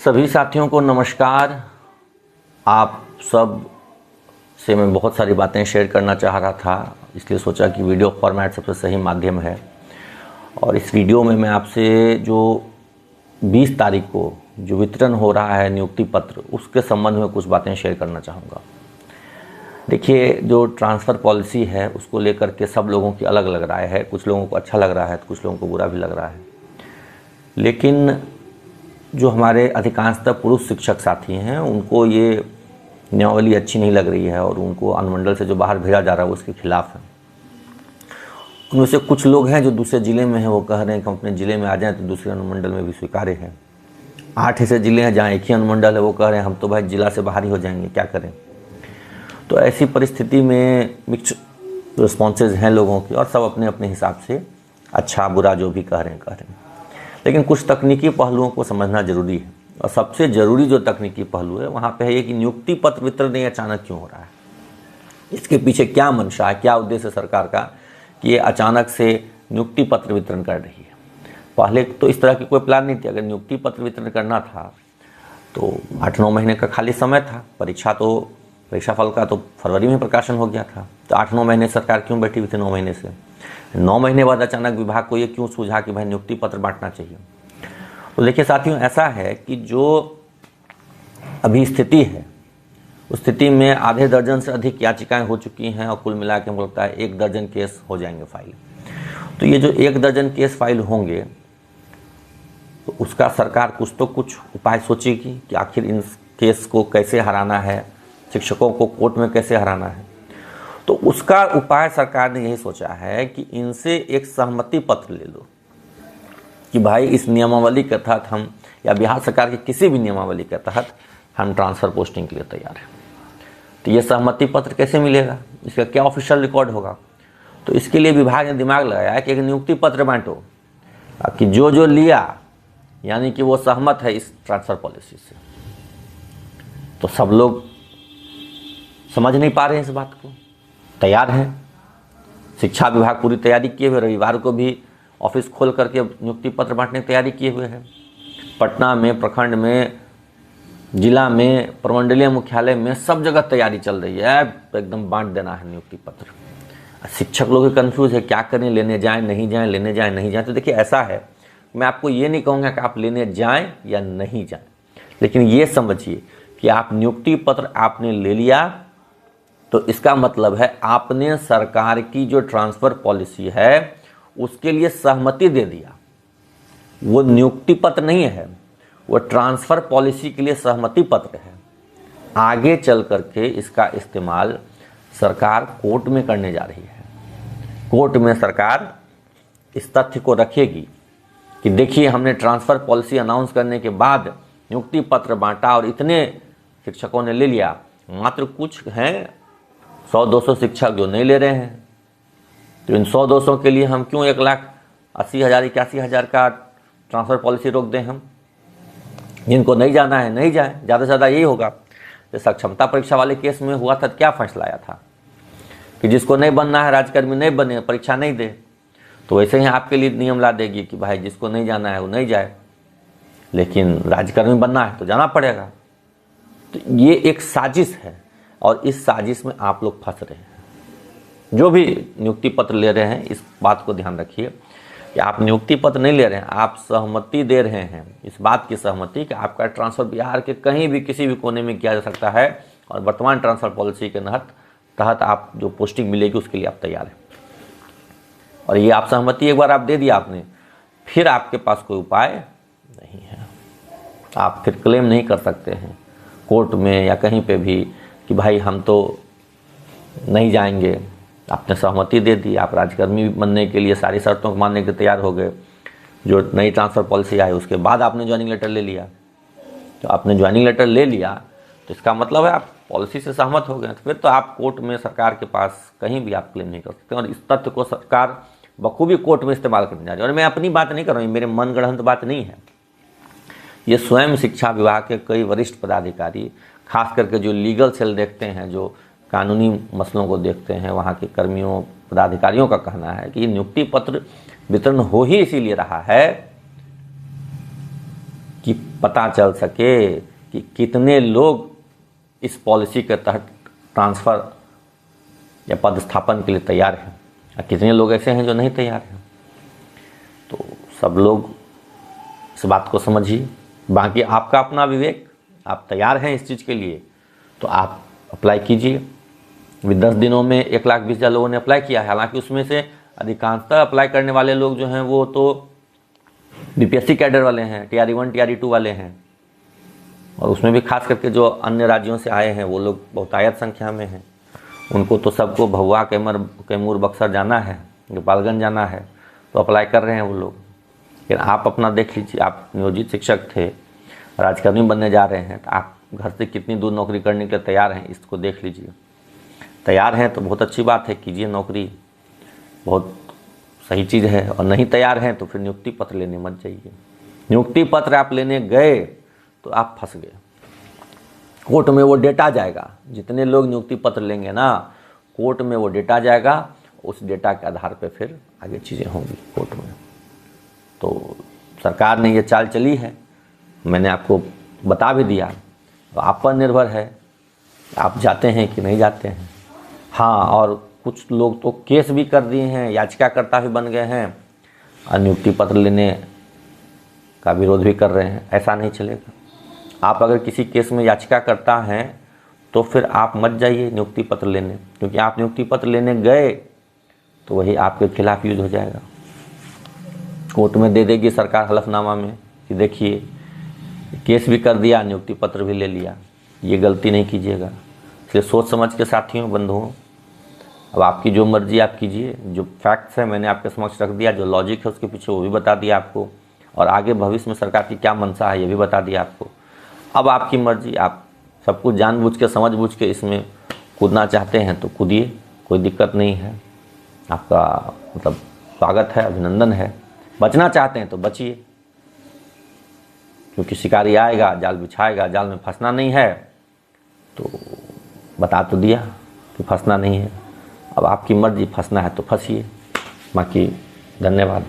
सभी साथियों को नमस्कार। आप सब से मैं बहुत सारी बातें शेयर करना चाह रहा था, इसलिए सोचा कि वीडियो फॉर्मेट सबसे सही माध्यम है। और इस वीडियो में मैं आपसे जो 20 तारीख को जो वितरण हो रहा है नियुक्ति पत्र, उसके संबंध में कुछ बातें शेयर करना चाहूँगा। देखिए, जो ट्रांसफ़र पॉलिसी है उसको लेकर के सब लोगों की अलग अलग राय है। कुछ लोगों को अच्छा लग रहा है तो कुछ लोगों को बुरा भी लग रहा है। लेकिन जो हमारे अधिकांशतः पुरुष शिक्षक साथी हैं उनको ये नियमावली अच्छी नहीं लग रही है और उनको अनुमंडल से जो बाहर भेजा जा रहा है वो उसके खिलाफ है। उनमें से कुछ लोग हैं जो दूसरे ज़िले में हैं, वो कह रहे हैं कि हम अपने ज़िले में आ जाएं तो दूसरे अनुमंडल में भी स्वीकार्य है। 8 ऐसे ज़िले हैं जहाँ एक ही अनुमंडल है, वो कह रहे हैं हम तो भाई जिला से बाहर ही हो जाएंगे, क्या करें। तो ऐसी परिस्थिति में मिक्स रिस्पॉन्सेज हैं लोगों की और सब अपने अपने हिसाब से अच्छा बुरा जो भी कह रहे हैं। लेकिन कुछ तकनीकी पहलुओं को समझना जरूरी है और सबसे ज़रूरी जो तकनीकी पहलू है वहाँ पे है ये कि नियुक्ति पत्र वितरण ये अचानक क्यों हो रहा है, इसके पीछे क्या मंशा है, क्या उद्देश्य है सरकार का कि ये अचानक से नियुक्ति पत्र वितरण कर रही है। पहले तो इस तरह की कोई प्लान नहीं थी। अगर नियुक्ति पत्र वितरण करना था तो 8-9 महीने का खाली समय था। परीक्षाफल का तो फरवरी में प्रकाशन हो गया था, तो 8-9 महीने सरकार क्यों बैठी हुई थी? 9 महीने से 9 महीने बाद अचानक विभाग को ये क्यों सूझा कि भाई नियुक्ति पत्र बांटना चाहिए। तो देखिए साथियों, ऐसा है कि जो अभी स्थिति है उस स्थिति में आधे दर्जन से अधिक याचिकाएं हो चुकी हैं और कुल मिला के मुझे लगता है 1 दर्जन केस हो जाएंगे फाइल। तो ये जो 1 दर्जन केस फाइल होंगे तो उसका सरकार कुछ उपाय सोचेगी कि आखिर इन केस को कैसे हराना है, शिक्षकों को कोर्ट में कैसे हराना है। तो उसका उपाय सरकार ने यही सोचा है कि इनसे एक सहमति पत्र ले लो कि भाई इस नियमावली के तहत हम, या बिहार सरकार की किसी भी नियमावली के तहत हम ट्रांसफ़र पोस्टिंग के लिए तैयार हैं। तो ये सहमति पत्र कैसे मिलेगा, इसका क्या ऑफिशियल रिकॉर्ड होगा? तो इसके लिए विभाग ने दिमाग लगाया कि एक नियुक्ति पत्र बांटो कि जो लिया यानी कि वो सहमत है इस ट्रांसफ़र पॉलिसी से। तो सब लोग समझ नहीं पा रहे हैं इस बात को, तैयार हैं। शिक्षा विभाग पूरी तैयारी किए हुए, रविवार को भी ऑफिस खोल करके नियुक्ति पत्र बांटने की तैयारी किए हुए हैं। पटना में, प्रखंड में, जिला में, प्रमंडलीय मुख्यालय में सब जगह तैयारी चल रही है, एकदम बांट देना है नियुक्ति पत्र। शिक्षक लोग कंफ्यूज है, क्या करें, लेने जाएं नहीं जाएं, लेने जाएं नहीं जाएं। तो देखिए ऐसा है, मैं आपको ये नहीं कहूँगा कि आप लेने जाएं या नहीं जाएं, लेकिन ये समझिए कि आप नियुक्ति पत्र आपने ले लिया तो इसका मतलब है आपने सरकार की जो ट्रांसफ़र पॉलिसी है उसके लिए सहमति दे दिया। वो नियुक्ति पत्र नहीं है, वो ट्रांसफ़र पॉलिसी के लिए सहमति पत्र है। आगे चल करके इसका इस्तेमाल सरकार कोर्ट में करने जा रही है। कोर्ट में सरकार इस तथ्य को रखेगी कि देखिए हमने ट्रांसफ़र पॉलिसी अनाउंस करने के बाद नियुक्ति पत्र बांटा और इतने शिक्षकों ने ले लिया, मात्र कुछ हैं 100-200 शिक्षक जो नहीं ले रहे हैं। तो इन 100-200 के लिए हम क्यों 1,80,000-81,000 का ट्रांसफ़र पॉलिसी रोक दें? हम जिनको नहीं जाना है नहीं जाए, ज़्यादा से ज़्यादा यही होगा। जैसा क्षमता परीक्षा वाले केस में हुआ था, क्या फैसला आया था कि जिसको नहीं बनना है, राज्यकर्मी नहीं बने, परीक्षा नहीं दे। तो वैसे ही आपके लिए नियम ला देगी कि भाई जिसको नहीं जाना है वो नहीं जाए, लेकिन राज्यकर्मी बनना है तो जाना पड़ेगा। तो ये एक साजिश है और इस साजिश में आप लोग फंस रहे हैं। जो भी नियुक्ति पत्र ले रहे हैं इस बात को ध्यान रखिए कि आप नियुक्ति पत्र नहीं ले रहे हैं, आप सहमति दे रहे हैं, इस बात की सहमति कि आपका ट्रांसफ़र बिहार के कहीं भी किसी भी कोने में किया जा सकता है और वर्तमान ट्रांसफ़र पॉलिसी के तहत आप जो पोस्टिंग मिलेगी उसके लिए आप तैयार हैं। और ये आप सहमति एक बार आप दे दिया आपने, फिर आपके पास कोई उपाय नहीं है। आप फिर क्लेम नहीं कर सकते हैं कोर्ट में या कहीं पे भी कि भाई हम तो नहीं जाएंगे। आपने सहमति दे दी, आप राज्यकर्मी बनने के लिए सारी शर्तों को मानने के तैयार हो गए। जो नई ट्रांसफ़र पॉलिसी आई उसके बाद आपने ज्वाइनिंग लेटर ले लिया। तो आपने ज्वाइनिंग लेटर ले लिया तो इसका मतलब है आप पॉलिसी से सहमत हो गए। तो फिर तो आप कोर्ट में, सरकार के पास कहीं भी आप क्लेम नहीं कर सकते। और इस तथ्य को सरकार बखूबी कोर्ट में इस्तेमाल करने जा रही है। और मैं अपनी बात नहीं कर रहा हूँ, मेरे मनगढ़ंत बात नहीं है। ये स्वयं शिक्षा विभाग के कई वरिष्ठ पदाधिकारी, खास करके जो लीगल सेल देखते हैं, जो कानूनी मसलों को देखते हैं, वहाँ के कर्मियों, पदाधिकारियों का कहना है कि नियुक्ति पत्र वितरण हो ही इसीलिए रहा है कि पता चल सके कि कितने लोग इस पॉलिसी के तहत ट्रांसफ़र या पदस्थापन के लिए तैयार हैं और कितने लोग ऐसे हैं जो नहीं तैयार हैं। तो सब लोग इस बात को समझिए। बाकी आपका अपना विवेक, आप तैयार हैं इस चीज़ के लिए तो आप अप्लाई कीजिए। अभी 10 दिनों में 1,20,000 लोगों ने अप्लाई किया है। हालांकि उसमें से अधिकांशतः अप्लाई करने वाले लोग जो हैं वो तो बीपीएससी कैडर वाले हैं, टीआरई 1 टीआरई 2 वाले हैं, और उसमें भी खास करके जो अन्य राज्यों से आए हैं वो लोग बहुतायत संख्या में हैं। उनको तो सबको भभुआ, कैमूर, बक्सर जाना है, गोपालगंज जाना है, तो अप्लाई कर रहे हैं वो लोग। लेकिन आप अपना देख लीजिए, आप नियोजित शिक्षक थे, राजकर्मी बनने जा रहे हैं, तो आप घर से कितनी दूर नौकरी करने के लिए तैयार हैं, इसको देख लीजिए। तैयार हैं तो बहुत अच्छी बात है, कीजिए नौकरी, बहुत सही चीज़ है। और नहीं तैयार हैं तो फिर नियुक्ति पत्र लेने मत जाइए। नियुक्ति पत्र आप लेने गए तो आप फंस गए, कोर्ट में वो डेटा जाएगा। जितने लोग नियुक्ति पत्र लेंगे ना, कोर्ट में वो डेटा जाएगा, उस डेटा के आधार पे फिर आगे चीज़ें होंगी कोर्ट में। तो सरकार ने ये चाल चली है, मैंने आपको बता भी दिया, तो आप पर निर्भर है आप जाते हैं कि नहीं जाते हैं। हाँ, और कुछ लोग तो केस भी कर दिए हैं, याचिकाकर्ता भी बन गए हैं और नियुक्ति पत्र लेने का विरोध भी कर रहे हैं। ऐसा नहीं चलेगा। आप अगर किसी केस में याचिकाकर्ता हैं तो फिर आप मत जाइए नियुक्ति पत्र लेने, क्योंकि आप नियुक्ति पत्र लेने गए तो वही आपके खिलाफ यूज हो जाएगा। कोर्ट में दे देगी सरकार हलफनामा में कि देखिए केस भी कर दिया, नियुक्ति पत्र भी ले लिया। ये गलती नहीं कीजिएगा। इसलिए सोच समझ के साथियों, बंधुओं, अब आपकी जो मर्जी आप कीजिए। जो फैक्ट्स है मैंने आपके समक्ष रख दिया, जो लॉजिक है उसके पीछे वो भी बता दिया आपको, और आगे भविष्य में सरकार की क्या मंशा है ये भी बता दिया आपको। अब आपकी मर्जी, आप सब कुछ जानबूझ के समझ के इसमें कूदना चाहते हैं तो कूदिए, कोई दिक्कत नहीं है। आपका मतलब स्वागत है, अभिनंदन है। बचना चाहते हैं तो बचिए, क्योंकि शिकारी आएगा, जाल बिछाएगा, जाल में फंसना नहीं है। तो बता तो दिया कि फंसना नहीं है। अब आपकी मर्जी, फंसना है तो फंसिए। बाकी धन्यवाद।